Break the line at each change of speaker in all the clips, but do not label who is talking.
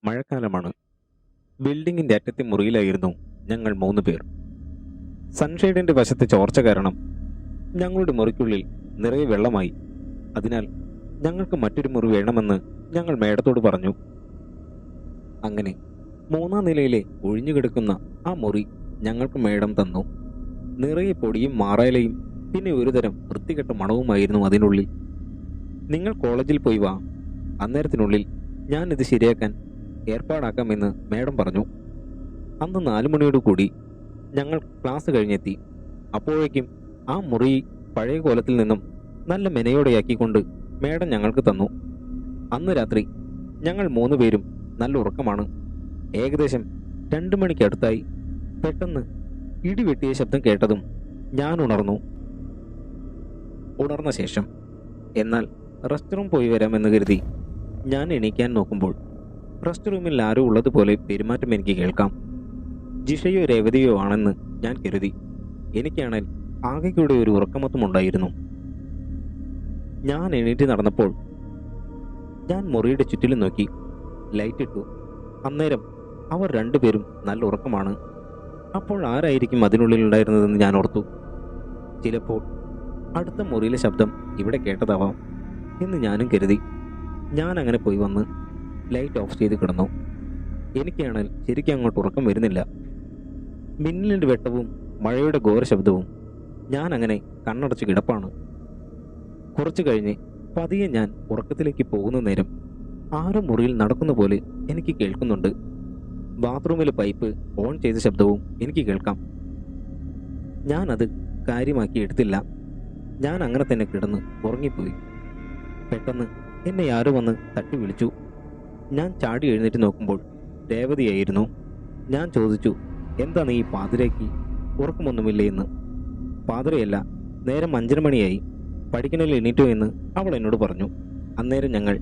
മഴക്കാലമാണ്. ബിൽഡിങ്ങിന്റെ അറ്റത്തെ മുറിയിലായിരുന്നു ഞങ്ങൾ 3 പേർ. സൺഷെയ്ഡിന്റെ വശത്തെ ചോർച്ച കാരണം ഞങ്ങളുടെ മുറിക്കുള്ളിൽ നിറയെ വെള്ളമായി. അതിനാൽ ഞങ്ങൾക്ക് മറ്റൊരു മുറി വേണമെന്ന് ഞങ്ങൾ മേഡത്തോട് പറഞ്ഞു. അങ്ങനെ 3ാം നിലയിലെ ഒഴിഞ്ഞുകിടക്കുന്ന ആ മുറി ഞങ്ങൾക്ക് മേഡം തന്നു. നിറയെ പൊടിയും മാറാലയും പിന്നെ ഒരുതരം വൃത്തികെട്ട മണവുമായിരുന്നു അതിനുള്ളിൽ. നിങ്ങൾ കോളേജിൽ പോയി വാ, അന്നേരത്തിനുള്ളിൽ ഞാൻ ഇത് ശരിയാക്കാൻ ഏർപ്പാടാക്കാമെന്ന് മേഡം പറഞ്ഞു. അന്ന് 4 മണിയോടു കൂടി ഞങ്ങൾ ക്ലാസ് കഴിഞ്ഞെത്തി. അപ്പോഴേക്കും ആ മുറി പഴയ കോലത്തിൽ നിന്നും നല്ല മെനയോടെയാക്കിക്കൊണ്ട് മേഡം ഞങ്ങൾക്ക് തന്നു. അന്ന് രാത്രി ഞങ്ങൾ 3 പേരും നല്ല ഉറക്കമാണ്. ഏകദേശം 2 മണിക്കടുത്തായി പെട്ടെന്ന് ഇടിവെട്ടിയ ശബ്ദം കേട്ടതും ഞാൻ ഉണർന്നു. ഉണർന്ന ശേഷം എന്നാൽ റെസ്റ്റ് റൂം പോയി വരാമെന്ന് കരുതി ഞാൻ എണീക്കാൻ നോക്കുമ്പോൾ റെസ്റ്റ് റൂമിൽ ആരോ ഉള്ളതുപോലെ പെരുമാറ്റം എനിക്ക് കേൾക്കാം. ജിഷയോ രേവതിയോ ആണെന്ന് ഞാൻ കരുതി. എനിക്കാണെങ്കിൽ ആകെക്കൂടെ ഒരു ഉറക്കമൊത്തമുണ്ടായിരുന്നു. ഞാൻ എണീറ്റ് നടന്നപ്പോൾ ഞാൻ മുറിയുടെ ചുറ്റിലും നോക്കി. ലൈറ്റ് ഇട്ടു. അന്നേരം അവർ 2 പേരും നല്ല ഉറക്കമാണ്. അപ്പോൾ ആരായിരിക്കും അതിനുള്ളിൽ ഉണ്ടായിരുന്നതെന്ന് ഞാൻ ഓർത്തു. ചിലപ്പോൾ അടുത്ത മുറിയിലെ ശബ്ദം ഇവിടെ കേട്ടതാവാം എന്ന് ഞാനും കരുതി. ഞാൻ അങ്ങനെ പോയി വന്ന് ലൈറ്റ് ഓഫ് ചെയ്ത് കിടന്നു. എനിക്കാണെങ്കിൽ ശരിക്കും അങ്ങോട്ട് ഉറക്കം വരുന്നില്ല. മിന്നലിൻ്റെ വെട്ടവും മഴയുടെ ഘോരശബ്ദവും. ഞാൻ അങ്ങനെ കണ്ണടച്ച് കിടപ്പാണ്. കുറച്ചു കഴിഞ്ഞ് പതിയെ ഞാൻ ഉറക്കത്തിലേക്ക് പോകുന്ന നേരം ആരോ മുറിയിൽ നടക്കുന്ന പോലെ എനിക്ക് കേൾക്കുന്നുണ്ട്. ബാത്റൂമിലെ പൈപ്പ് ഓൺ ചെയ്ത ശബ്ദവും എനിക്ക് കേൾക്കാം. ഞാനത് കാര്യമാക്കി എടുത്തില്ല. ഞാൻ അങ്ങനെ തന്നെ കിടന്ന് ഉറങ്ങിപ്പോയി. പെട്ടെന്ന് എന്നെ ആരോ വന്ന് തട്ടി വിളിച്ചു. ഞാൻ ചാടി എഴുന്നേറ്റ് നോക്കുമ്പോൾ രേവതിയായിരുന്നു. ഞാൻ ചോദിച്ചു, എന്താ നീ പാതിരയ്ക്ക് ഉറക്കമൊന്നുമില്ലേ എന്ന്. പാതിരയല്ല, നേരം 5:30 മണിയായി, പഠിക്കണൽ എണീറ്റോ എന്ന് അവൾ എന്നോട് പറഞ്ഞു. അന്നേരം ഞങ്ങൾ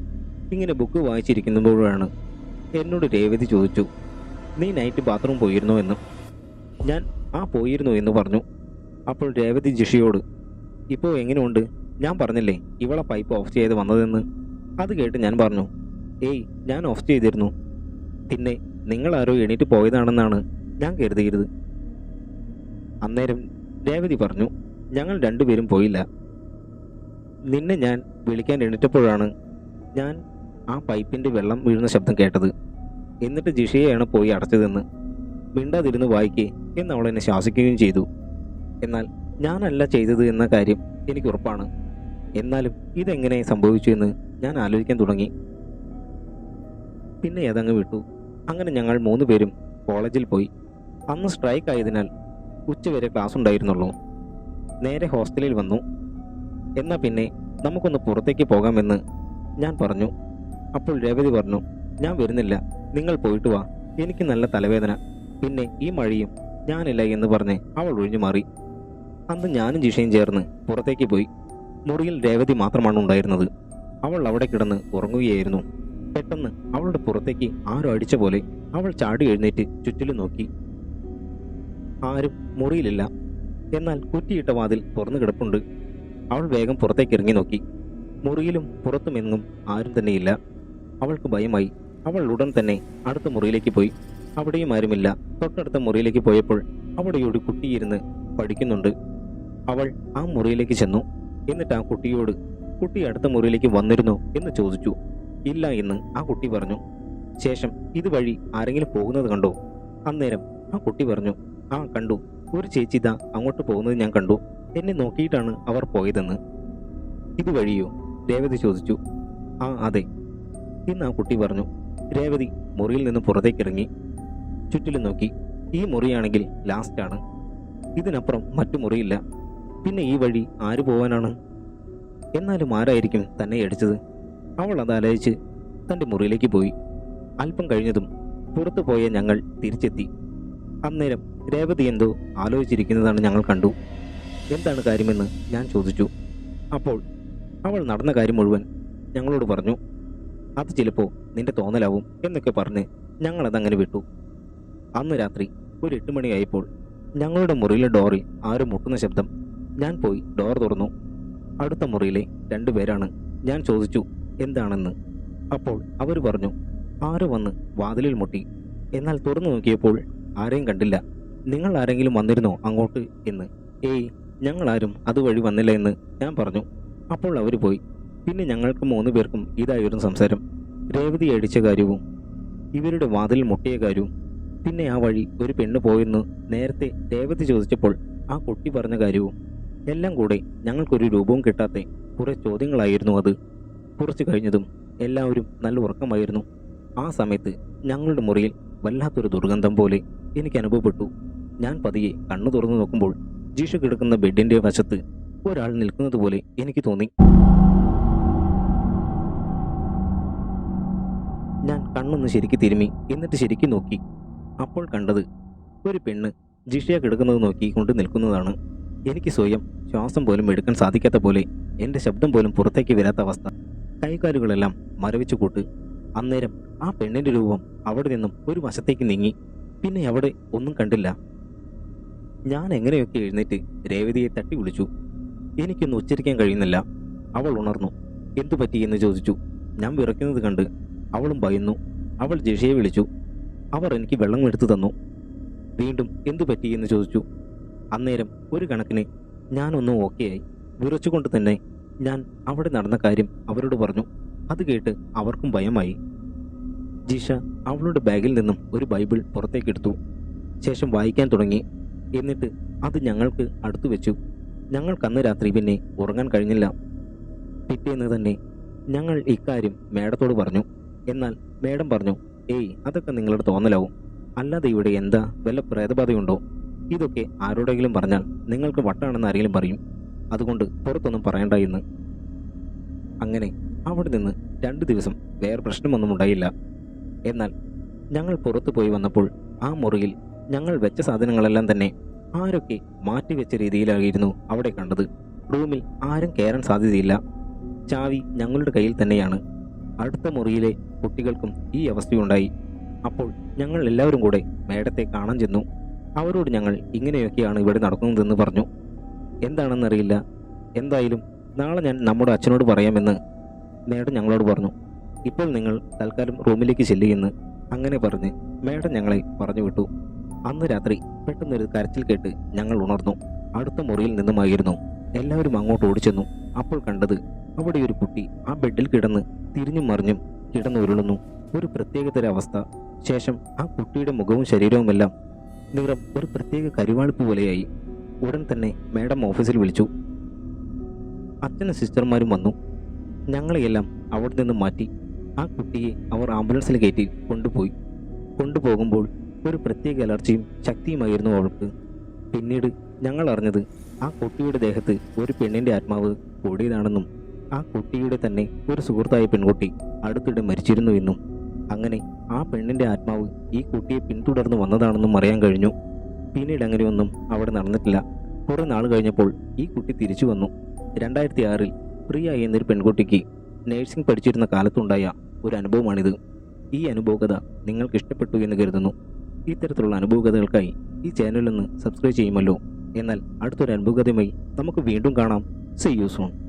ഇങ്ങനെ ബുക്ക് വായിച്ചിരിക്കുമ്പോഴാണ് എന്നോട് രേവതി ചോദിച്ചു, നീ നൈറ്റ് ബാത്റൂം പോയിരുന്നോ എന്ന്. ഞാൻ പോയിരുന്നു എന്ന് പറഞ്ഞു. അപ്പോൾ രേവതി ജിഷിയോട്, ഇപ്പോൾ എങ്ങനെയുണ്ട്? ഞാൻ പറഞ്ഞില്ലേ ഇവളെ പൈപ്പ് ഓഫ് ചെയ്ത് വന്നതെന്ന്. അത് കേട്ട് ഞാൻ പറഞ്ഞു, ഏയ് ഞാൻ ഓഫ് ചെയ്തിരുന്നു. പിന്നെ നിങ്ങളാരോ എണീറ്റ് പോയതാണെന്നാണ് ഞാൻ കരുതിയിരുന്നത്. അന്നേരം രേവതി പറഞ്ഞു, ഞങ്ങൾ 2 പേരും പോയില്ല. നിന്നെ ഞാൻ വിളിക്കാൻ എണീറ്റപ്പോഴാണ് ഞാൻ ആ പൈപ്പിൻ്റെ വെള്ളം വീഴുന്ന ശബ്ദം കേട്ടത്. എന്നിട്ട് ജിഷയെയാണ് പോയി അടച്ചതെന്ന്. മിണ്ടാതിരുന്ന് വായിക്കേ എന്ന് അവൾ എന്നെ ശാസിക്കുകയും ചെയ്തു. എന്നാൽ ഞാനല്ല ചെയ്തത് എന്ന കാര്യം എനിക്ക് ഉറപ്പാണ്. എന്നാലും ഇതെങ്ങനെ സംഭവിച്ചു എന്ന് ഞാൻ ആലോചിക്കാൻ തുടങ്ങി. പിന്നെ അതങ്ങ് വിട്ടു. അങ്ങനെ ഞങ്ങൾ 3 പേരും കോളേജിൽ പോയി. അന്ന് സ്ട്രൈക്ക് ആയതിനാൽ ഉച്ചവരെ ക്ലാസ് ഉണ്ടായിരുന്നുള്ളൂ. നേരെ ഹോസ്റ്റലിൽ വന്നു. എന്നാൽ പിന്നെ നമുക്കൊന്ന് പുറത്തേക്ക് പോകാമെന്ന് ഞാൻ പറഞ്ഞു. അപ്പോൾ രേവതി പറഞ്ഞു, ഞാൻ വരുന്നില്ല, നിങ്ങൾ പോയിട്ട് വാ, എനിക്ക് നല്ല തലവേദന, പിന്നെ ഈ മഴയും ഞാനില്ല എന്ന് പറഞ്ഞ് അവൾ ഒഴിഞ്ഞു മാറി. അന്ന് ഞാനും ജിഷയും ചേർന്ന് പുറത്തേക്ക് പോയി. മുറിയിൽ രേവതി മാത്രമാണ് ഉണ്ടായിരുന്നത്. അവൾ അവിടെ കിടന്ന് ഉറങ്ങുകയായിരുന്നു. പെട്ടെന്ന് അവളുടെ പുറത്തേക്ക് ആരോ അടിച്ച പോലെ അവൾ ചാടി എഴുന്നേറ്റ് ചുറ്റിലും നോക്കി. ആരും മുറിയിലില്ല. എന്നാൽ കുറ്റിയിട്ട വാതിൽ തുറന്നു കിടപ്പുണ്ട്. അവൾ വേഗം പുറത്തേക്ക് ഇറങ്ങി നോക്കി. മുറിയിലും പുറത്തുമെങ്ങും ആരും തന്നെയില്ല. അവൾക്ക് ഭയമായി. അവൾ ഉടൻ തന്നെ അടുത്ത മുറിയിലേക്ക് പോയി. അവിടെയും ആരുമില്ല. തൊട്ടടുത്ത മുറിയിലേക്ക് പോയപ്പോൾ അവിടെ ഒരു കുട്ടിയിരുന്ന് പഠിക്കുന്നുണ്ട്. അവൾ ആ മുറിയിലേക്ക് ചെന്നു. എന്നിട്ട് ആ കുട്ടിയോട്, കുട്ടി അടുത്ത മുറിയിലേക്ക് വന്നിരുന്നോ എന്ന് ചോദിച്ചു. ഇല്ല എന്ന് ആ കുട്ടി പറഞ്ഞു. ശേഷം ഇതുവഴി ആരെങ്കിലും പോകുന്നത് കണ്ടോ? അന്നേരം ആ കുട്ടി പറഞ്ഞു, കണ്ടു, ഒരു ചേച്ചി ഇതാ അങ്ങോട്ട് പോകുന്നത് ഞാൻ കണ്ടു, എന്നെ നോക്കിയിട്ടാണ് അവർ പോയതെന്ന്. ഇതുവഴിയോ? രേവതി ചോദിച്ചു. അതെ എന്ന് ആ കുട്ടി പറഞ്ഞു. രേവതി മുറിയിൽ നിന്ന് പുറത്തേക്കിറങ്ങി ചുറ്റിലും നോക്കി. ഈ മുറിയാണെങ്കിൽ ലാസ്റ്റാണ്. ഇതിനപ്പുറം മറ്റു മുറിയില്ല. പിന്നെ ഈ വഴി ആര് പോവാനാണ്? എന്നാലും ആരായിരിക്കും തന്നെ അടിച്ചത്? അവൾ അതാലോചിച്ച് തൻ്റെ മുറിയിലേക്ക് പോയി. അല്പം കഴിഞ്ഞതും പുറത്തു പോയ ഞങ്ങൾ തിരിച്ചെത്തി. അന്നേരം രേവതി എന്തോ ആലോചിച്ചിരിക്കുന്നതാണ് ഞങ്ങൾ കണ്ടു. എന്താണ് കാര്യമെന്ന് ഞാൻ ചോദിച്ചു. അപ്പോൾ അവൾ നടന്ന കാര്യം മുഴുവൻ ഞങ്ങളോട് പറഞ്ഞു. അത് ചിലപ്പോൾ നിന്റെ തോന്നലാവും എന്നൊക്കെ പറഞ്ഞ് ഞങ്ങളതങ്ങനെ വിട്ടു. അന്ന് രാത്രി ഒരു 8 മണിയായപ്പോൾ ഞങ്ങളുടെ മുറിയിലെ ഡോറിൽ ആരും മുട്ടുന്ന ശബ്ദം. ഞാൻ പോയി ഡോർ തുറന്നു. അടുത്ത മുറിയിലെ 2 പേരാണ്. ഞാൻ ചോദിച്ചു എന്താണെന്ന്. അപ്പോൾ അവർ പറഞ്ഞു, ആരോ വന്ന് വാതിലിൽ മുട്ടി. എന്നാൽ തുറന്നു നോക്കിയപ്പോൾ ആരെയും കണ്ടില്ല. നിങ്ങൾ ആരെങ്കിലും വന്നിരുന്നോ അങ്ങോട്ട് എന്ന്. ഏയ്, ഞങ്ങളാരും അതുവഴി വന്നില്ല എന്ന് ഞാൻ പറഞ്ഞു. അപ്പോൾ അവർ പോയി. പിന്നെ ഞങ്ങൾക്ക് 3 പേർക്കും ഇതായിരുന്നു സംസാരം. രേവതി അടിച്ച കാര്യവും ഇവരുടെ വാതിലിൽ മുട്ടിയ കാര്യവും പിന്നെ ആ വഴി ഒരു പെണ്ണ് പോയെന്ന് നേരത്തെ രേവതി ചോദിച്ചപ്പോൾ ആ കുട്ടി പറഞ്ഞ കാര്യവും എല്ലാം കൂടെ ഞങ്ങൾക്കൊരു രൂപവും കിട്ടാത്ത കുറേ ചോദ്യങ്ങളായിരുന്നു അത്. കുറച്ച് കഴിഞ്ഞതും എല്ലാവരും നല്ല ഉറക്കമായിരുന്നു. ആ സമയത്ത് ഞങ്ങളുടെ മുറിയിൽ വല്ലാത്തൊരു ദുർഗന്ധം പോലെ എനിക്ക് അനുഭവപ്പെട്ടു. ഞാൻ പതിയെ കണ്ണു തുറന്നു നോക്കുമ്പോൾ ജിഷ കിടക്കുന്ന ബെഡിന്റെ വശത്ത് ഒരാൾ നിൽക്കുന്നത് പോലെ എനിക്ക് തോന്നി. ഞാൻ കണ്ണൊന്ന് ശരിക്ക് തിരുമ്മി, എന്നിട്ട് ശരിക്കും നോക്കി. അപ്പോൾ കണ്ടത് ഒരു പെണ്ണ് ജിഷയെ കിടക്കുന്നത് നോക്കി കൊണ്ട് നിൽക്കുന്നതാണ്. എനിക്ക് സ്വയം ശ്വാസം പോലും എടുക്കാൻ സാധിക്കാത്ത പോലെ, എൻ്റെ ശബ്ദം പോലും പുറത്തേക്ക് വരാത്ത അവസ്ഥ. കൈകാലുകളെല്ലാം മരവിച്ചു കൂട്ട്. അന്നേരം ആ പെണ്ണിന്റെ രൂപം അവിടെ നിന്നും ഒരു വശത്തേക്ക് നീങ്ങി. പിന്നെ അവിടെ ഒന്നും കണ്ടില്ല. ഞാൻ എങ്ങനെയൊക്കെ എഴുന്നേറ്റ് രേവതിയെ തട്ടി വിളിച്ചു. എനിക്കൊന്നും ഉച്ചരിക്കാൻ കഴിയുന്നില്ല. അവൾ ഉണർന്നു. എന്തു പറ്റി എന്ന് ചോദിച്ചു. ഞാൻ വിറയ്ക്കുന്നത് കണ്ട് അവളും ഭയന്നു. അവൾ ജിഷയെ വിളിച്ചു. അവർ എനിക്ക് വെള്ളം എടുത്തു തന്നു. വീണ്ടും എന്തു പറ്റി എന്ന് ചോദിച്ചു. അന്നേരം ഒരു കണക്കിന് ഞാനൊന്നും ഓക്കെയായി. വിറച്ചുകൊണ്ട് തന്നെ ഞാൻ അവിടെ നടന്ന കാര്യം അവരോട് പറഞ്ഞു. അത് കേട്ട് അവർക്കും ഭയമായി. ജിഷ അവളുടെ ബാഗിൽ നിന്നും ഒരു ബൈബിൾ പുറത്തേക്കെടുത്തു. ശേഷം വായിക്കാൻ തുടങ്ങി. എന്നിട്ട് അത് ഞങ്ങൾക്ക് അടുത്തു വെച്ചു. ഞങ്ങൾക്കന്ന് രാത്രി പിന്നെ ഉറങ്ങാൻ കഴിഞ്ഞില്ല. പിറ്റേന്ന് തന്നെ ഞങ്ങൾ ഇക്കാര്യം മേഡത്തോട് പറഞ്ഞു. എന്നാൽ മേഡം പറഞ്ഞു, ഏയ്, അതൊക്കെ നിങ്ങളുടെ തോന്നലാവും. അല്ലാതെ ഇവിടെ എന്താ വല്ല പ്രേതബാധയുണ്ടോ? ഇതൊക്കെ ആരോടെങ്കിലും പറഞ്ഞാൽ നിങ്ങൾക്ക് വട്ടാണെന്ന് ആരെങ്കിലും പറയും. അതുകൊണ്ട് പുറത്തൊന്നും പറയണ്ട എന്ന്. അങ്ങനെ അവിടെ നിന്ന് 2 ദിവസം വേറെ പ്രശ്നമൊന്നും ഉണ്ടായില്ല. എന്നാൽ ഞങ്ങൾ പുറത്തു പോയി വന്നപ്പോൾ ആ മുറിയിൽ ഞങ്ങൾ വെച്ച സാധനങ്ങളെല്ലാം തന്നെ ആരൊക്കെ മാറ്റിവെച്ച രീതിയിലായിരുന്നു അവിടെ കണ്ടത്. റൂമിൽ ആരും കയറാൻ സാധ്യതയില്ല. ചാവി ഞങ്ങളുടെ കയ്യിൽ തന്നെയാണ്. അടുത്ത മുറിയിലെ കുട്ടികൾക്കും ഈ അവസ്ഥയുണ്ടായി. അപ്പോൾ ഞങ്ങൾ എല്ലാവരും കൂടെ മേഡത്തെ കാണാൻ ചെന്നു. അവരോട് ഞങ്ങൾ ഇങ്ങനെയൊക്കെയാണ് ഇവിടെ നടക്കുന്നതെന്ന് പറഞ്ഞു. എന്താണെന്നറിയില്ല. എന്തായാലും നാളെ ഞാൻ നമ്മുടെ അച്ഛനോട് പറയാമെന്ന് മേഡം ഞങ്ങളോട് പറഞ്ഞു. ഇപ്പോൾ നിങ്ങൾ തൽക്കാലം റൂമിലേക്ക് ചെല്ലുകയെന്ന് അങ്ങനെ പറഞ്ഞ് മേഡം ഞങ്ങളെ പറഞ്ഞു വിട്ടു. അന്ന് രാത്രി പെട്ടെന്നൊരു കരച്ചിൽ കേട്ട് ഞങ്ങൾ ഉണർന്നു. അടുത്ത മുറിയിൽ നിന്നുമായിരുന്നു. എല്ലാവരും അങ്ങോട്ട് ഓടിച്ചെന്നു. അപ്പോൾ കണ്ടത് അവിടെ ഒരു കുട്ടി ആ ബെഡിൽ കിടന്ന് തിരിഞ്ഞും മറിഞ്ഞും കിടന്നുരുളുന്നു. ഒരു പ്രത്യേകതര അവസ്ഥ. ശേഷം ആ കുട്ടിയുടെ മുഖവും ശരീരവുമെല്ലാം നിറം ഒരു പ്രത്യേക കരിവാളിപ്പ് പോലെയായി. ഉടൻ തന്നെ മേഡം ഓഫീസിൽ വിളിച്ചു. അച്ഛനും സിസ്റ്റർമാരും വന്നു. ഞങ്ങളെയെല്ലാം അവിടെ നിന്ന് മാറ്റി ആ കുട്ടിയെ അവർ ആംബുലൻസിൽ കയറ്റി കൊണ്ടുപോകുമ്പോൾ ഒരു പ്രത്യേക അലർജിയും ശക്തിയുമായിരുന്നു അവൾക്ക്. പിന്നീട് ഞങ്ങൾ അറിഞ്ഞത് ആ കുട്ടിയുടെ ദേഹത്ത് ഒരു പെണ്ണിൻ്റെ ആത്മാവ് കൂടിയതാണെന്നും ആ കുട്ടിയുടെ തന്നെ ഒരു സുഹൃത്തായ പെൺകുട്ടി അടുത്തിടെ മരിച്ചിരുന്നു എന്നും അങ്ങനെ ആ പെണ്ണിൻ്റെ ആത്മാവ് ഈ കുട്ടിയെ പിന്തുടർന്ന് വന്നതാണെന്നും അറിയാൻ കഴിഞ്ഞു. പിന്നീട് അങ്ങനെയൊന്നും അവിടെ നടന്നിട്ടില്ല. കുറേ നാൾ കഴിഞ്ഞപ്പോൾ ഈ കുട്ടി തിരിച്ചു വന്നു. 2006 പ്രിയ എന്നൊരു പെൺകുട്ടിക്ക് നേഴ്സിംഗ് പഠിച്ചിരുന്ന കാലത്തുണ്ടായ ഒരു അനുഭവമാണിത്. ഈ അനുഭവകഥ നിങ്ങൾക്ക് ഇഷ്ടപ്പെട്ടു എന്ന് കരുതുന്നു. ഇത്തരത്തിലുള്ള അനുഭവകഥകൾക്കായി ഈ ചാനലൊന്ന് സബ്സ്ക്രൈബ് ചെയ്യുമല്ലോ. എന്നാൽ അടുത്തൊരു അനുഭവകഥയുമായി നമുക്ക് വീണ്ടും കാണാം. See you soon.